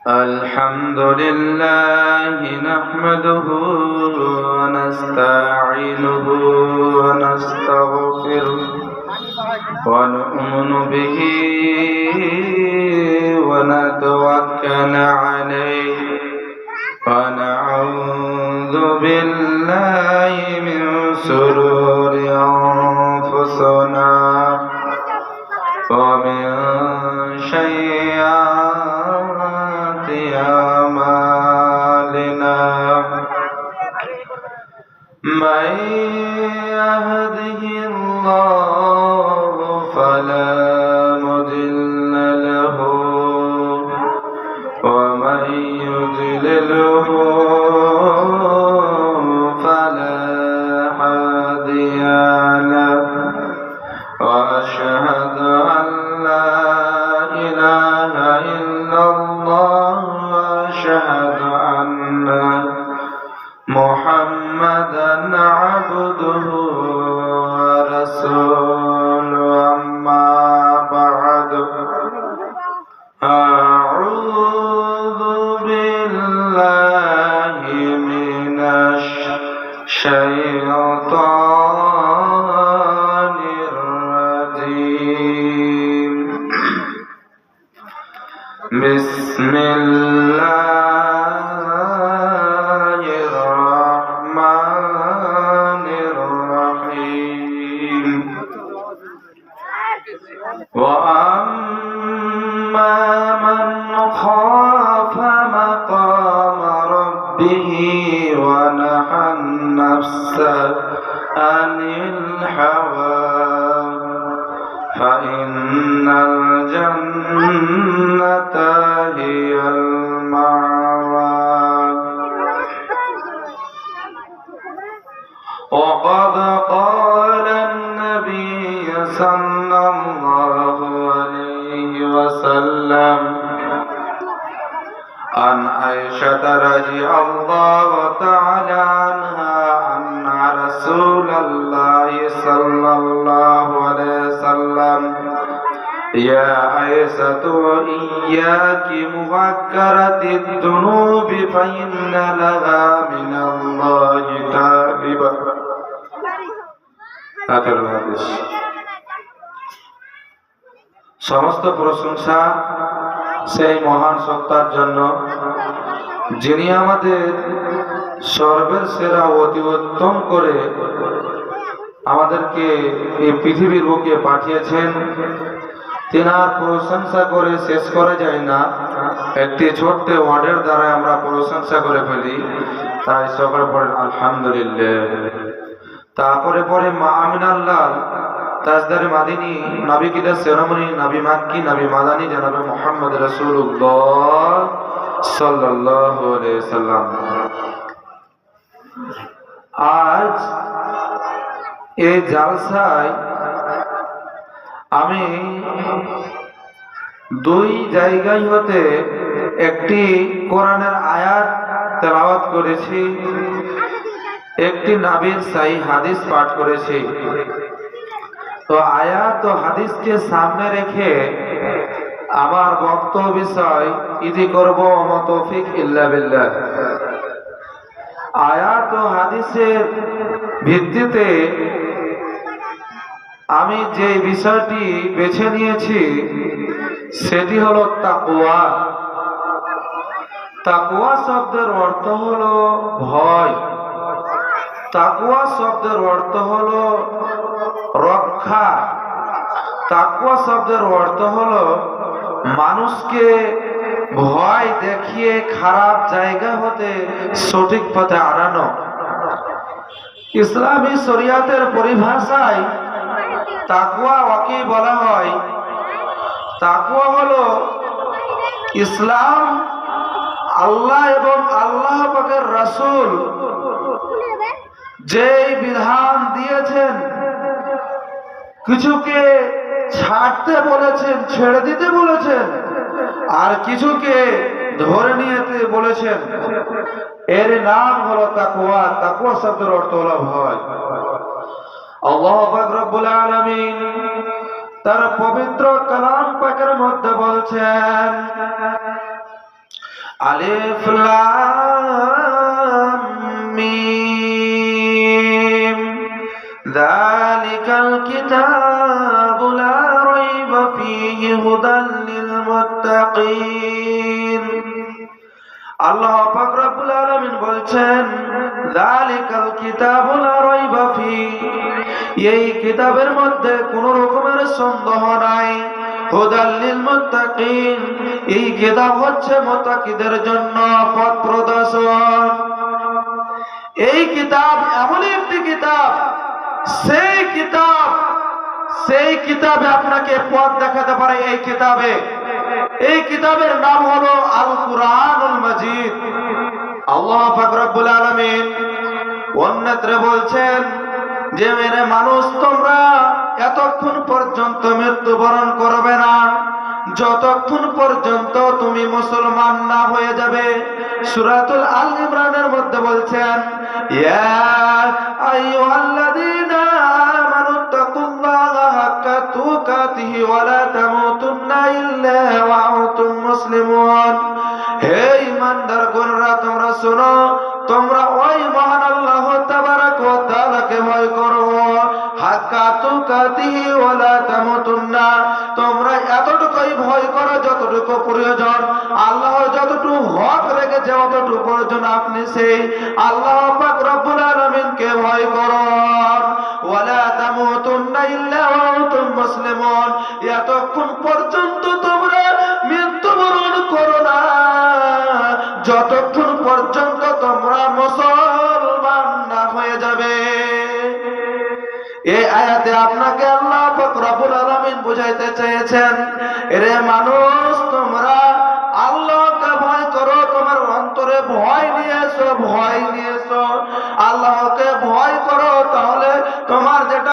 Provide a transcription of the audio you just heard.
الحمد لله نحمده ونستعينه ونستغفره ونؤمن به ونتوكل عليه ونعوذ بالله من شرور أنفسنا ومن سيئات أعمالنا من يهده الله فلا مضل له ومن يضلله فلا هادي له وأشهد أن لا إله إلا الله وأشهد أن محمدا عبده ورسوله أما بعد أعوذ بالله من الشيطان الرجيم بسم الله الرحمن الرحيم وأما من خاف مقام ربه ونهى النفس عن الهوى فإن الجنة هي المأوى وقد قال النبي صلى الله عليه وسلم عن عائشة رضي الله تعالى عنها أن رسول الله صلى الله عليه وسلم يا عائشة إياك مفكرة الذنوب فإن لها من الله تائبا آخر الحديث সমস্ত প্রশংসা সেই মহান সত্তার জন্য যিনি আমাদের সর্বের সেরা অতি উত্তম করে আমাদেরকে এই পৃথিবীর বুকে পাঠিয়েছেন। তিনার প্রশংসা করে শেষ করা যায় না, একটি ছোট্ট ওয়ার্ডের দ্বারা আমরা প্রশংসা করে ফেলি। তাই সকলে পড়েন আলহামদুলিল্লাহ। তারপরে পরে মা আমিনাল্লাহ তাজদারে মাদিনী নবী কিদা সেরামনি নবী মাক্কি নবী মাদানী জনাবে মুহাম্মদ রাসূলুল্লাহ সাল্লাল্লাহু আলাইহি সাল্লাম। আজ এই জালসায় আমি দুই জায়গায় হতে একটি কোরআনের আয়াত তেলাওয়াত করেছি, একটি নবীর সহিহ হাদিস পাঠ করেছি। তো আয়াত ও হাদিসকে সামনে রেখে আমার বক্তব্য বিষয় ইতি করব ওয়া তৌফিক ইল্লা বিল্লাহ। আয়াত ও হাদিসের ভিত্তিতে আমি যে বিষয়টি বেছে নিয়েছি সেটি হলো তাকওয়া। তাকওয়া শব্দের অর্থ হলো ভয়, তাকওয়া শব্দের অর্থ হলো রক্ষা, তাকওয়া শব্দের অর্থ হলো মানুষকে ভয় দেখিয়ে খারাপ জায়গা হতে সঠিক পথে আনানো। ইসলামী শরিয়াতের পরিভাষায় তাকওয়া ওকে বলা হয়, তাকওয়া হলো ইসলাম, আল্লাহ এবং আল্লাহ পাকের রাসূল যেই বিধান দিয়েছেন, কিছুকে ছাড়তে বলেছেন, ছেড়ে দিতে বলেছেন, আর কিছুকে ধরে নিতে বলেছেন, এর নাম হলো তাকওয়া। তাকওয়া শব্দের অর্থ হলো ভয়। আল্লাহ পাক রব্বুল আলামিন তার পবিত্র কালাম বলছেন আলিফ লাম মিম যালিকাল কিতাবু লা রাইবা ফীহি হুদাল লিল মুত্তাকিন। আল্লাহ পাক রব্বুল আলামিন বলছেন যালিকাল কিতাবু লা রাইবা ফীহি, এই কিতাবের মধ্যে কোনো রকমের সন্দেহ নাই। হুদাল লিল মুত্তাকিন, এই কিতাব হচ্ছে মুত্তাকিদের জন্য পথ প্রদর্শন। এই কিতাব এমন একটি কিতাব, সেই কিতাবে আপনাকে পথ দেখাতে পারে। এই কিতাবের নাম হলো আল কুরআনুল মাজিদ। আল্লাহ পাক রব্বুল আলামিন অন্যত্র বলছেন যে মেরে মানুষ, তোমরা এতক্ষণ পর্যন্ত মৃত্যুবরণ করবে না যতক্ষণ পর্যন্ত তুমি মুসলমান না হয়ে যাবে। সূরাতুল আল ইমরানের মধ্যে বলছেন ইয়া আইয়ুহাল্লাযীনা আমানু তাকুল্লাহা হাক্কা তুকাতিহি ওয়া লা তামুতুন্না ইল্লা ওয়া আনতুম মুসলিমুন। হে ঈমানদারগণরা, তোমরা শোনো, তোমরা ওই মহান আল্লাহ তাবারক ওয়া তাআলাকে ভয় করো। হাক্কা তুকাতিহি ওয়া লা তামুতুন্না, তোমরা এতটুকুই ভয় করো যতটুকু প্রয়োজন। আল্লাহ যতটুকু হক রেখেছে ততটুকু প্রয়োজন, আপনি সেই আল্লাহ পাক রব্বুল আলামিনকে ভয় করো। ওয়া লা তামুতুন্না ইল্লা ওয়া আনতুম মুসলিমুন, এতক্ষণ পর্যন্ত তোমরা মৃত্যুবরণ করো না যতক্ষণ পর্যন্ত তোমরা মুসলমান না হয়ে যাবে। এই আয়াতে আপনাকে আল্লাহ পাক রব্বুল আলামিন বুঝাইতে চেয়েছেন, এরে মানুষ, তোমরা আল্লাহকে ভয় করো, তোমার অন্তরে ভয় নিয়ে এসো, আল্লাহকে ভয় করো, তাহলে তোমার যে